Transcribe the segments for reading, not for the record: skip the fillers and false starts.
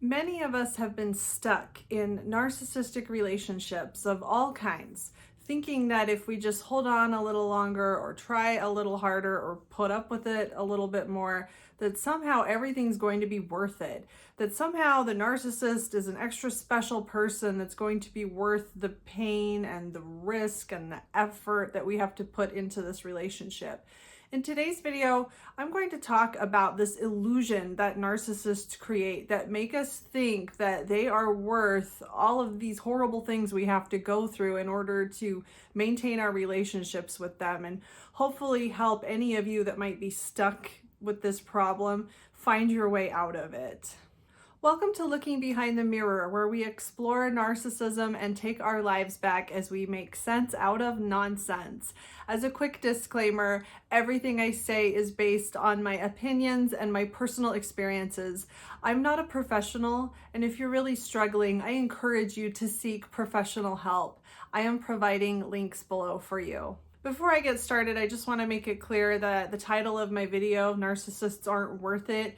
Many of us have been stuck in narcissistic relationships of all kinds, thinking that if we just hold on a little longer or try a little harder or put up with it a little bit more, that somehow everything's going to be worth it. That somehow the narcissist is an extra special person that's going to be worth the pain and the risk and the effort that we have to put into this relationship. In today's video, I'm going to talk about this illusion that narcissists create that make us think that they are worth all of these horrible things we have to go through in order to maintain our relationships with them, and hopefully help any of you that might be stuck with this problem find your way out of it. Welcome to Looking Behind the Mirror, where we explore narcissism and take our lives back as we make sense out of nonsense. As a quick disclaimer, everything I say is based on my opinions and my personal experiences. I'm not a professional, and if you're really struggling, I encourage you to seek professional help. I am providing links below for you. Before I get started, I just want to make it clear that the title of my video, Narcissists Aren't Worth It,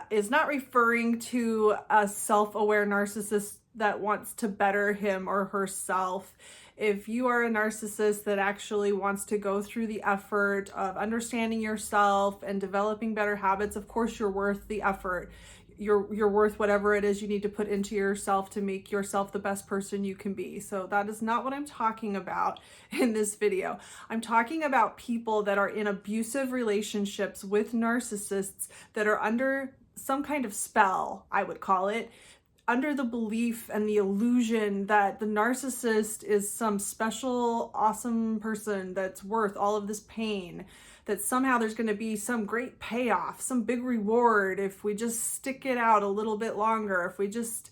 is not referring to a self-aware narcissist that wants to better him or herself. If you are a narcissist that actually wants to go through the effort of understanding yourself and developing better habits, of course you're worth the effort. You're worth whatever it is you need to put into yourself to make yourself the best person you can be. So that is not what I'm talking about in this video. I'm talking about people that are in abusive relationships with narcissists that are under some kind of spell, I would call it, under the belief and the illusion that the narcissist is some special, awesome person that's worth all of this pain, that somehow there's going to be some great payoff, some big reward if we just stick it out a little bit longer, if we just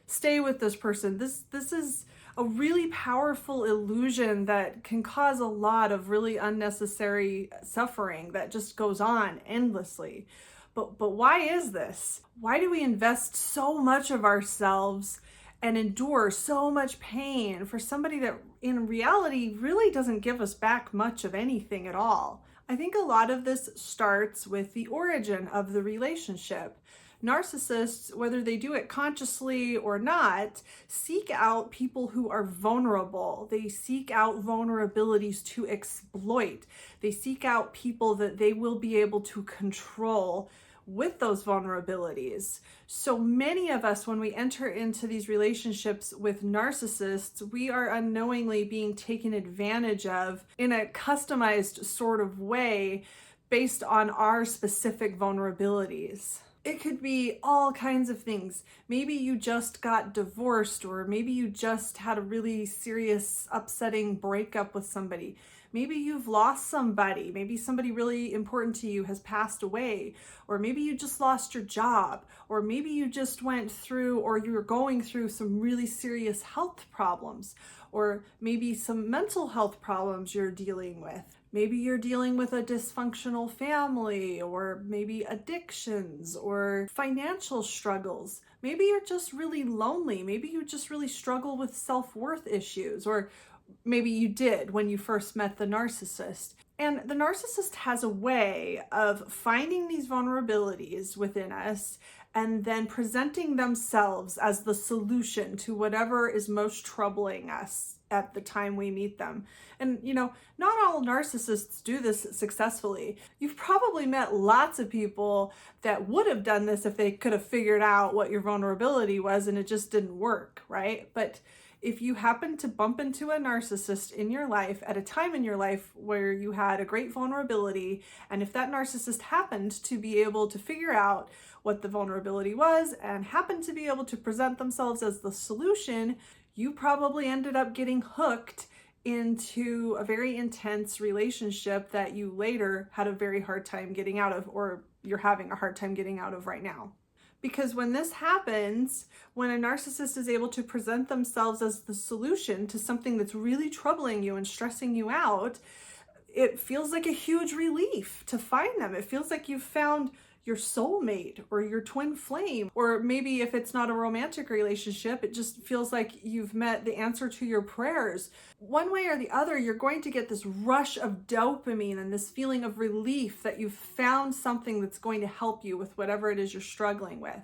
stay with this person. This is a really powerful illusion that can cause a lot of really unnecessary suffering that just goes on endlessly. But why is this? Why do we invest so much of ourselves and endure so much pain for somebody that in reality really doesn't give us back much of anything at all? I think a lot of this starts with the origin of the relationship. Narcissists, whether they do it consciously or not, seek out people who are vulnerable. They seek out vulnerabilities to exploit. They seek out people that they will be able to control with those vulnerabilities. So many of us, when we enter into these relationships with narcissists, we are unknowingly being taken advantage of in a customized sort of way based on our specific vulnerabilities. It could be all kinds of things. Maybe you just got divorced, or maybe you just had a really serious, upsetting breakup with somebody. Maybe you've lost somebody. Maybe somebody really important to you has passed away, or maybe you just lost your job, or maybe you just went through, or you're going through some really serious health problems, or maybe some mental health problems you're dealing with. Maybe you're dealing with a dysfunctional family, or maybe addictions or financial struggles. Maybe you're just really lonely. Maybe you just really struggle with self-worth issues, or maybe you did when you first met the narcissist. And the narcissist has a way of finding these vulnerabilities within us and then presenting themselves as the solution to whatever is most troubling us at the time we meet them. And not all narcissists do this successfully. You've probably met lots of people that would have done this if they could have figured out what your vulnerability was and it just didn't work, right? But if you happen to bump into a narcissist in your life at a time in your life where you had a great vulnerability, and if that narcissist happened to be able to figure out what the vulnerability was and happened to be able to present themselves as the solution, you probably ended up getting hooked into a very intense relationship that you later had a very hard time getting out of, or you're having a hard time getting out of right now. Because when this happens, when a narcissist is able to present themselves as the solution to something that's really troubling you and stressing you out, it feels like a huge relief to find them. It feels like you've found your soulmate or your twin flame, or maybe if it's not a romantic relationship, it just feels like you've met the answer to your prayers. One way or the other, you're going to get this rush of dopamine and this feeling of relief that you've found something that's going to help you with whatever it is you're struggling with.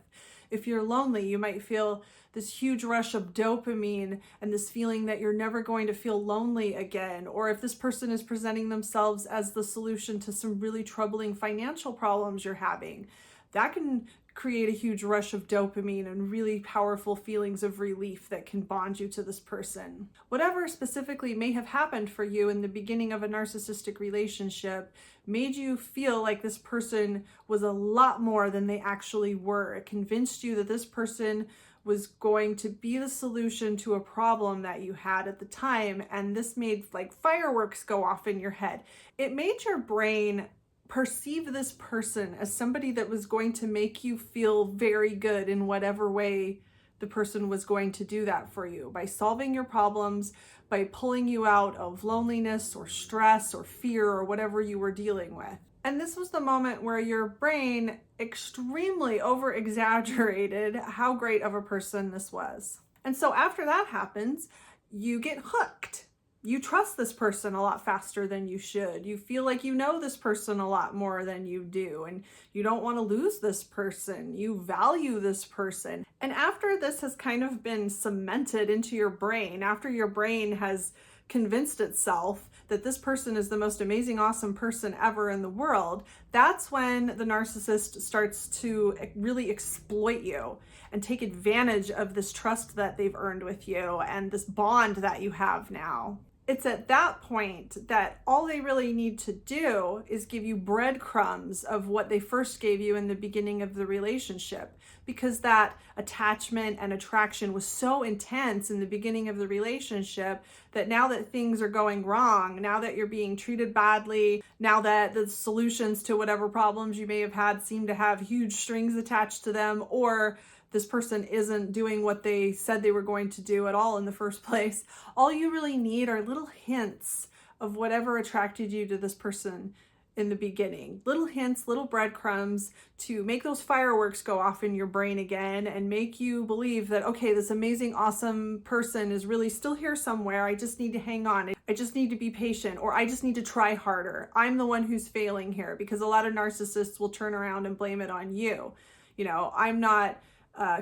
If you're lonely, you might feel this huge rush of dopamine and this feeling that you're never going to feel lonely again. Or if this person is presenting themselves as the solution to some really troubling financial problems you're having, that can create a huge rush of dopamine and really powerful feelings of relief that can bond you to this person. Whatever specifically may have happened for you in the beginning of a narcissistic relationship made you feel like this person was a lot more than they actually were. It convinced you that this person was going to be the solution to a problem that you had at the time, and this made like fireworks go off in your head. It made your brain perceive this person as somebody that was going to make you feel very good in whatever way the person was going to do that for you, by solving your problems, by pulling you out of loneliness or stress or fear or whatever you were dealing with. And this was the moment where your brain extremely over exaggerated how great of a person this was. And so after that happens, you get hooked. You trust this person a lot faster than you should. You feel like you know this person a lot more than you do, and you don't want to lose this person. You value this person. And after this has kind of been cemented into your brain, after your brain has convinced itself that this person is the most amazing, awesome person ever in the world, that's when the narcissist starts to really exploit you and take advantage of this trust that they've earned with you and this bond that you have now. It's at that point that all they really need to do is give you breadcrumbs of what they first gave you in the beginning of the relationship, because that attachment and attraction was so intense in the beginning of the relationship that now that things are going wrong, now that you're being treated badly, now that the solutions to whatever problems you may have had seem to have huge strings attached to them, or this person isn't doing what they said they were going to do at all in the first place, all you really need are little hints of whatever attracted you to this person in the beginning. Little hints, little breadcrumbs to make those fireworks go off in your brain again and make you believe that, okay, this amazing, awesome person is really still here somewhere. I just need to hang on. I just need to be patient, or I just need to try harder. I'm the one who's failing here, because a lot of narcissists will turn around and blame it on you. You know, I'm not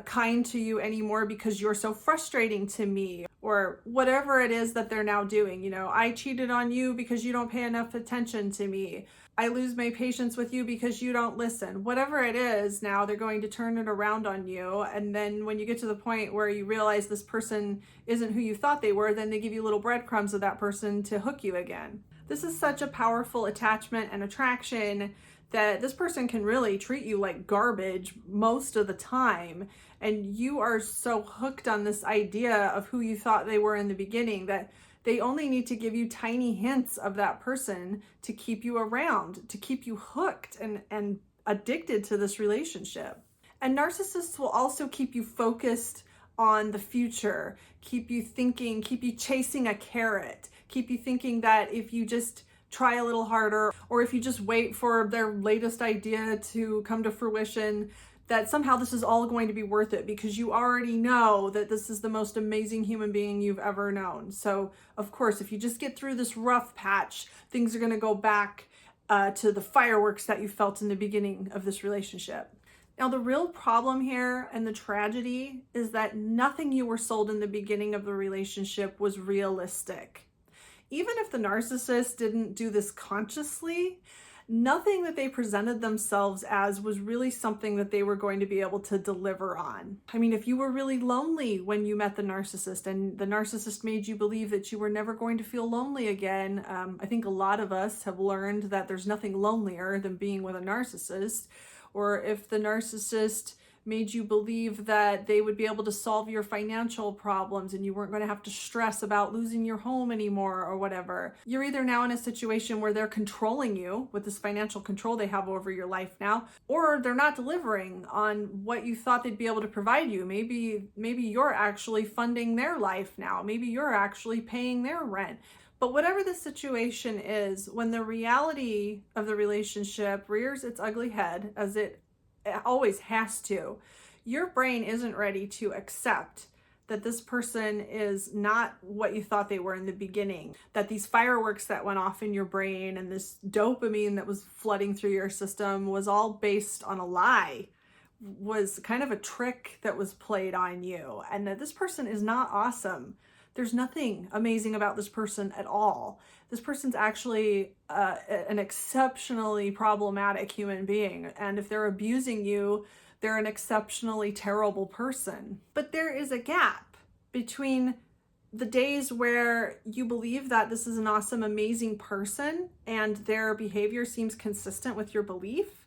kind to you anymore because you're so frustrating to me, or whatever it is that they're now doing. You know, I cheated on you because you don't pay enough attention to me. I lose my patience with you because you don't listen. Whatever it is, now they're going to turn it around on you. And then when you get to the point where you realize this person isn't who you thought they were, then they give you little breadcrumbs of that person to hook you again. This is such a powerful attachment and attraction that this person can really treat you like garbage most of the time. And you are so hooked on this idea of who you thought they were in the beginning that they only need to give you tiny hints of that person to keep you around, to keep you hooked and addicted to this relationship. And narcissists will also keep you focused on the future, keep you thinking, keep you chasing a carrot, keep you thinking that if you just try a little harder, or if you just wait for their latest idea to come to fruition, that somehow this is all going to be worth it, because you already know that this is the most amazing human being you've ever known. So of course, if you just get through this rough patch, things are going to go back to the fireworks that you felt in the beginning of this relationship. Now, the real problem here and the tragedy is that nothing you were sold in the beginning of the relationship was realistic. Even if the narcissist didn't do this consciously, nothing that they presented themselves as was really something that they were going to be able to deliver on. I mean, if you were really lonely when you met the narcissist and the narcissist made you believe that you were never going to feel lonely again, I think a lot of us have learned that there's nothing lonelier than being with a narcissist. Or if the narcissist made you believe that they would be able to solve your financial problems and you weren't going to have to stress about losing your home anymore or whatever. You're either now in a situation where they're controlling you with this financial control they have over your life now, or they're not delivering on what you thought they'd be able to provide you. Maybe you're actually funding their life now. Maybe you're actually paying their rent. But whatever the situation is, when the reality of the relationship rears its ugly head, as it always has to, your brain isn't ready to accept that this person is not what you thought they were in the beginning, that these fireworks that went off in your brain and this dopamine that was flooding through your system was all based on a lie, was kind of a trick that was played on you, and that this person is not awesome. There's nothing amazing about this person at all. This person's actually an exceptionally problematic human being, and if they're abusing you, they're an exceptionally terrible person. But there is a gap between the days where you believe that this is an awesome, amazing person and their behavior seems consistent with your belief,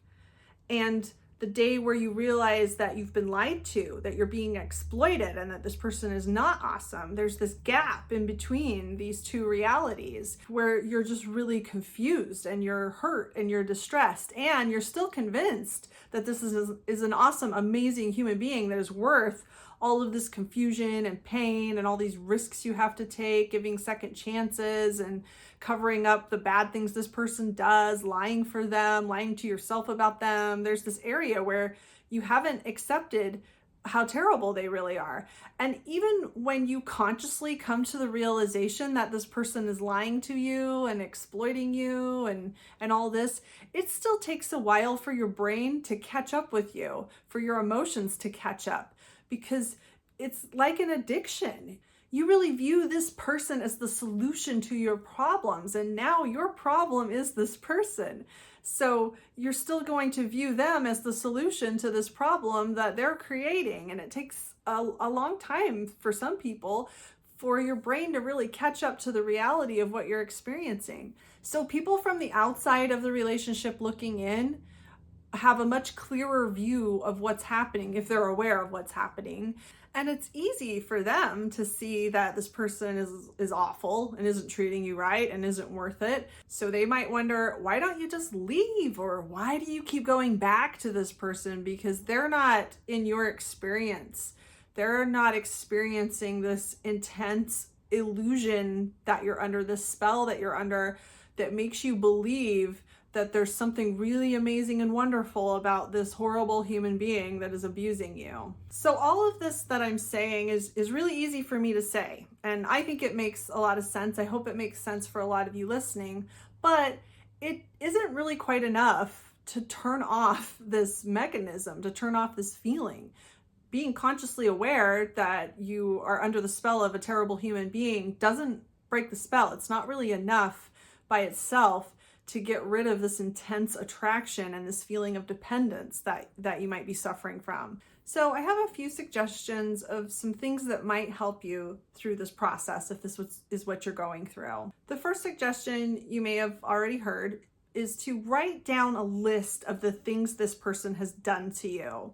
and the day where you realize that you've been lied to, that you're being exploited, and that this person is not awesome. There's this gap in between these two realities where you're just really confused and you're hurt and you're distressed, and you're still convinced that this is an awesome, amazing human being that is worth all of this confusion and pain and all these risks you have to take, giving second chances and covering up the bad things this person does, lying for them, lying to yourself about them. There's this area where you haven't accepted how terrible they really are. And even when you consciously come to the realization that this person is lying to you and exploiting you and all this, it still takes a while for your brain to catch up with you, for your emotions to catch up, because it's like an addiction. You really view this person as the solution to your problems, and now your problem is this person. So you're still going to view them as the solution to this problem that they're creating. And it takes a long time for some people for your brain to really catch up to the reality of what you're experiencing. So people from the outside of the relationship looking in have a much clearer view of what's happening if they're aware of what's happening. And it's easy for them to see that this person is awful and isn't treating you right and isn't worth it. So they might wonder, why don't you just leave? Or why do you keep going back to this person? Because they're not in your experience. They're not experiencing this intense illusion that you're under, this spell that you're under that makes you believe that there's something really amazing and wonderful about this horrible human being that is abusing you. So all of this that I'm saying is really easy for me to say, and I think it makes a lot of sense. I hope it makes sense for a lot of you listening, but it isn't really quite enough to turn off this mechanism, to turn off this feeling. Being consciously aware that you are under the spell of a terrible human being doesn't break the spell. It's not really enough by itself to get rid of this intense attraction and this feeling of dependence that you might be suffering from. So I have a few suggestions of some things that might help you through this process if this is what you're going through. The first suggestion you may have already heard is to write down a list of the things this person has done to you.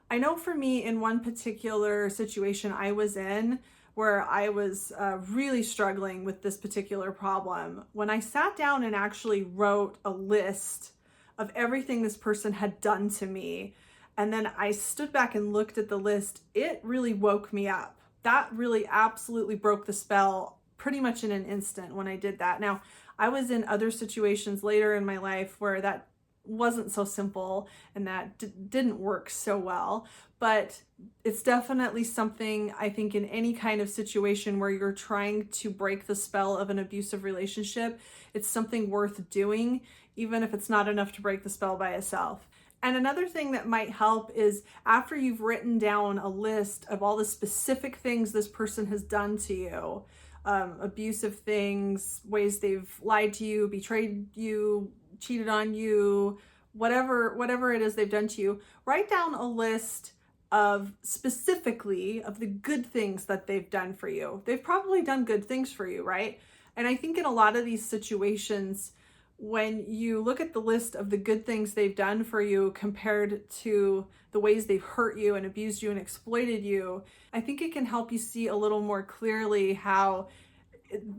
I know for me, in one particular situation I was in, where I was really struggling with this particular problem, when I sat down and actually wrote a list of everything this person had done to me, and then I stood back and looked at the list, it really woke me up. That really absolutely broke the spell pretty much in an instant when I did that. Now, I was in other situations later in my life where that wasn't so simple and that didn't work so well, but it's definitely something, I think, in any kind of situation where you're trying to break the spell of an abusive relationship, it's something worth doing, even if it's not enough to break the spell by itself. And another thing that might help is after you've written down a list of all the specific things this person has done to you, abusive things, ways they've lied to you, betrayed you, cheated on you, whatever it is they've done to you, write down a list of specifically of the good things that they've done for you. They've probably done good things for you, right? And I think in a lot of these situations, when you look at the list of the good things they've done for you compared to the ways they've hurt you and abused you and exploited you, I think it can help you see a little more clearly how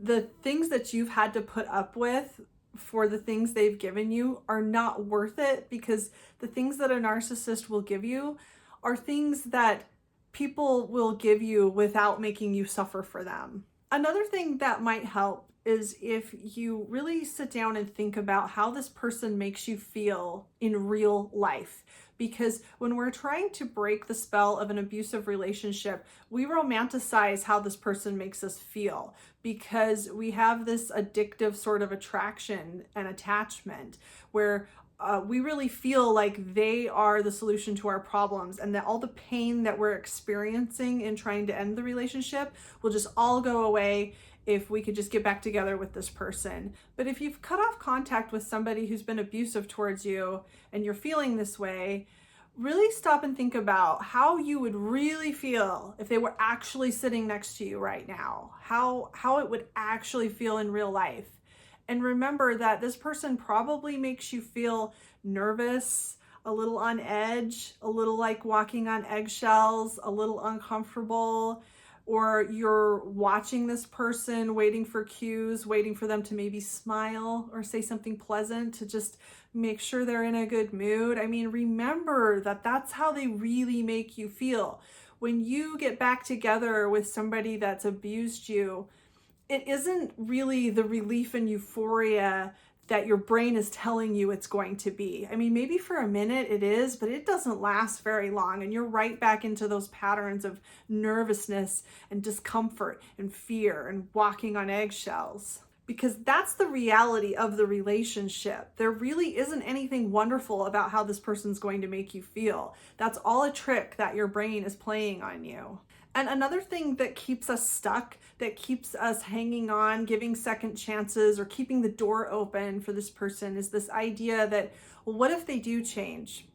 the things that you've had to put up with for the things they've given you are not worth it, because the things that a narcissist will give you are things that people will give you without making you suffer for them. Another thing that might help is if you really sit down and think about how this person makes you feel in real life. Because when we're trying to break the spell of an abusive relationship, we romanticize how this person makes us feel because we have this addictive sort of attraction and attachment where we really feel like they are the solution to our problems, and that all the pain that we're experiencing in trying to end the relationship will just all go away if we could just get back together with this person. But if you've cut off contact with somebody who's been abusive towards you and you're feeling this way, really stop and think about how you would really feel if they were actually sitting next to you right now, how it would actually feel in real life. And remember that this person probably makes you feel nervous, a little on edge, a little like walking on eggshells, a little uncomfortable, or you're watching this person, waiting for cues, waiting for them to maybe smile or say something pleasant to just make sure they're in a good mood. I mean, remember that that's how they really make you feel. When you get back together with somebody that's abused you, it isn't really the relief and euphoria that your brain is telling you it's going to be. I mean, maybe for a minute it is, but it doesn't last very long. And you're right back into those patterns of nervousness and discomfort and fear and walking on eggshells. Because that's the reality of the relationship. There really isn't anything wonderful about how this person's going to make you feel. That's all a trick that your brain is playing on you. And another thing that keeps us stuck, that keeps us hanging on, giving second chances, or keeping the door open for this person is this idea that, well, what if they do change?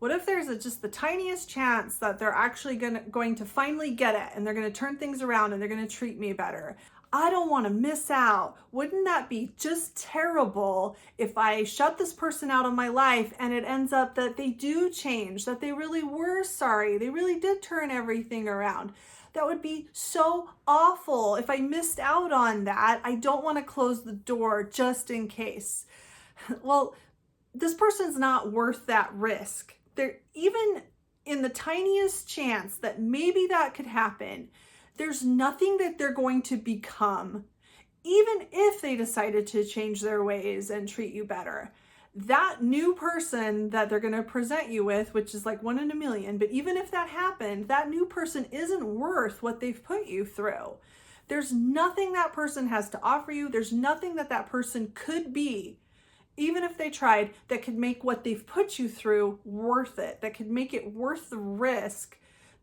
What if there's just the tiniest chance that they're actually going to finally get it and they're going to turn things around and they're going to treat me better? I don't want to miss out. Wouldn't that be just terrible if I shut this person out of my life and it ends up that they do change, that they really were sorry, they really did turn everything around? That would be so awful if I missed out on that. I don't want to close the door just in case. Well, this person's not worth that risk. They're even in the tiniest chance that maybe that could happen. There's nothing that they're going to become, even if they decided to change their ways and treat you better. That new person that they're going to present you with, which is like 1 in a million, but even if that happened, that new person isn't worth what they've put you through. There's nothing that person has to offer you. There's nothing that that person could be, even if they tried, that could make what they've put you through worth it, that could make it worth the risk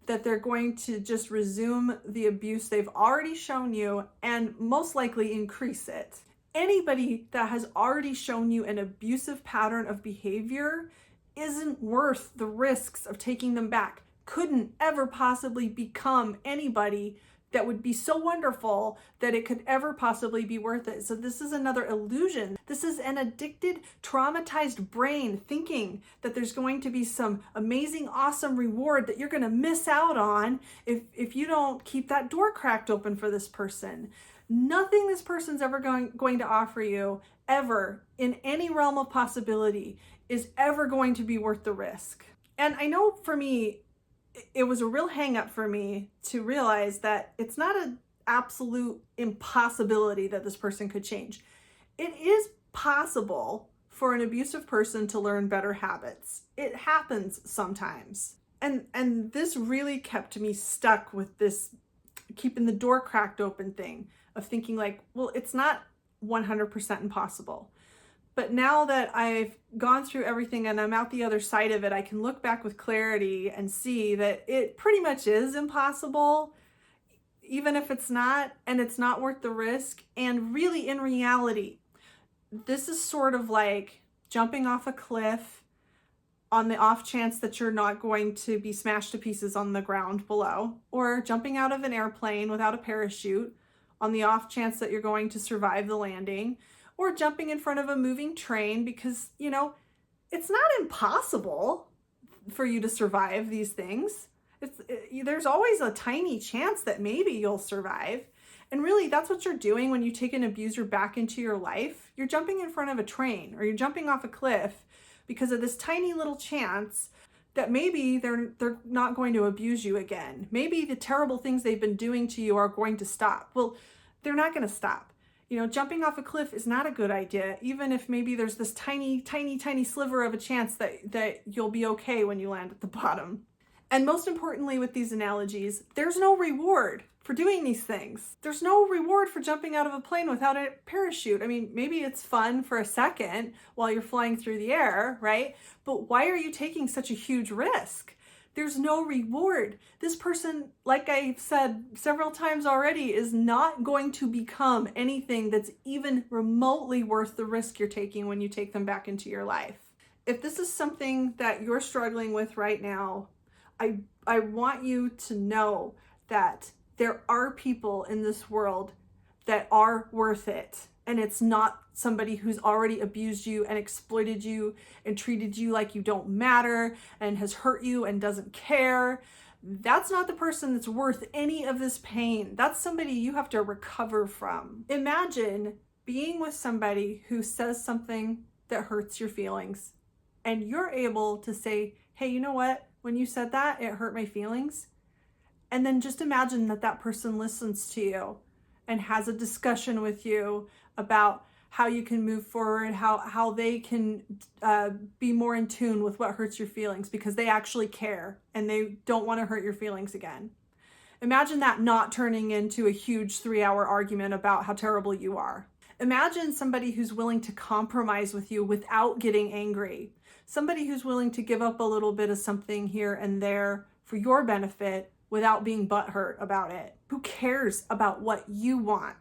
that they're going to just resume the abuse they've already shown you and most likely increase it. Anybody that has already shown you an abusive pattern of behavior isn't worth the risks of taking them back, couldn't ever possibly become anybody that would be so wonderful that it could ever possibly be worth it. So this is another illusion. This is an addicted, traumatized brain thinking that there's going to be some amazing, awesome reward that you're going to miss out on if you don't keep that door cracked open for this person. Nothing this person's ever going to offer you, ever, in any realm of possibility, is ever going to be worth the risk. And I know for me, it was a real hang up for me to realize that it's not an absolute impossibility that this person could change. It is possible for an abusive person to learn better habits. It happens sometimes. And this really kept me stuck with this keeping the door cracked open thing of thinking like, well, it's not 100% impossible. But now that I've gone through everything and I'm out the other side of it, I can look back with clarity and see that it pretty much is impossible, even if it's not, and it's not worth the risk. And really, in reality, this is sort of like jumping off a cliff on the off chance that you're not going to be smashed to pieces on the ground below, or jumping out of an airplane without a parachute on the off chance that you're going to survive the landing, or jumping in front of a moving train because, you know, it's not impossible for you to survive these things. There's always a tiny chance that maybe you'll survive. And really, that's what you're doing when you take an abuser back into your life. You're jumping in front of a train or you're jumping off a cliff because of this tiny little chance that maybe they're not going to abuse you again. Maybe the terrible things they've been doing to you are going to stop. Well, they're not going to stop. You know, jumping off a cliff is not a good idea, even if maybe there's this tiny, tiny, tiny sliver of a chance that you'll be okay when you land at the bottom. And most importantly with these analogies, there's no reward for doing these things. There's no reward for jumping out of a plane without a parachute. I mean, maybe it's fun for a second while you're flying through the air, right? But why are you taking such a huge risk? There's no reward. This person, like I've said several times already, is not going to become anything that's even remotely worth the risk you're taking when you take them back into your life. If this is something that you're struggling with right now, I want you to know that there are people in this world that are worth it. And it's not somebody who's already abused you and exploited you and treated you like you don't matter and has hurt you and doesn't care. That's not the person that's worth any of this pain. That's somebody you have to recover from. Imagine being with somebody who says something that hurts your feelings, and you're able to say, hey, you know what? When you said that, it hurt my feelings. And then just imagine that that person listens to you and has a discussion with you about how you can move forward, how they can be more in tune with what hurts your feelings because they actually care and they don't want to hurt your feelings again. Imagine that not turning into a huge 3-hour argument about how terrible you are. Imagine somebody who's willing to compromise with you without getting angry. Somebody who's willing to give up a little bit of something here and there for your benefit without being butthurt about it. Who cares about what you want?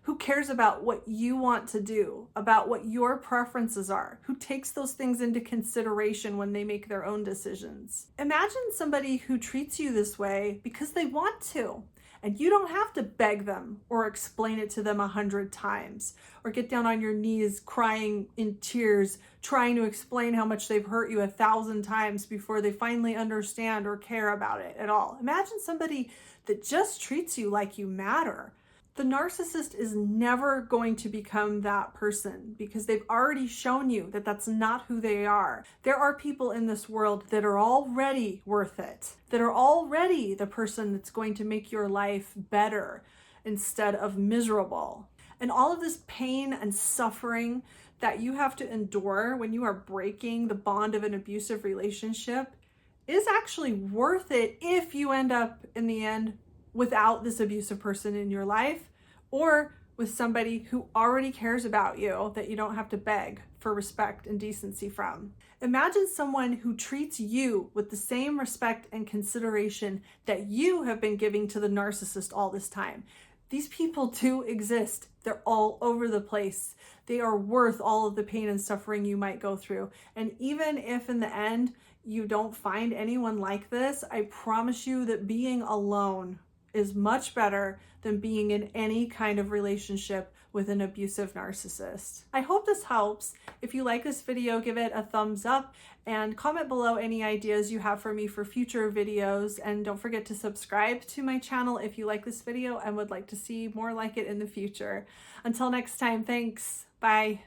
Who cares about what you want to do, about what your preferences are? Who takes those things into consideration when they make their own decisions? Imagine somebody who treats you this way because they want to, and you don't have to beg them or explain it to them 100 times or get down on your knees crying in tears, trying to explain how much they've hurt you 1,000 times before they finally understand or care about it at all. Imagine somebody that just treats you like you matter. The narcissist is never going to become that person because they've already shown you that that's not who they are. There are people in this world that are already worth it, that are already the person that's going to make your life better instead of miserable. And all of this pain and suffering that you have to endure when you are breaking the bond of an abusive relationship is actually worth it if you end up in the end without this abusive person in your life, or with somebody who already cares about you that you don't have to beg for respect and decency from. Imagine someone who treats you with the same respect and consideration that you have been giving to the narcissist all this time. These people do exist. They're all over the place. They are worth all of the pain and suffering you might go through. And even if in the end you don't find anyone like this, I promise you that being alone is much better than being in any kind of relationship with an abusive narcissist. I hope this helps. If you like this video, give it a thumbs up and comment below any ideas you have for me for future videos. And don't forget to subscribe to my channel if you like this video and would like to see more like it in the future. Until next time, thanks. Bye.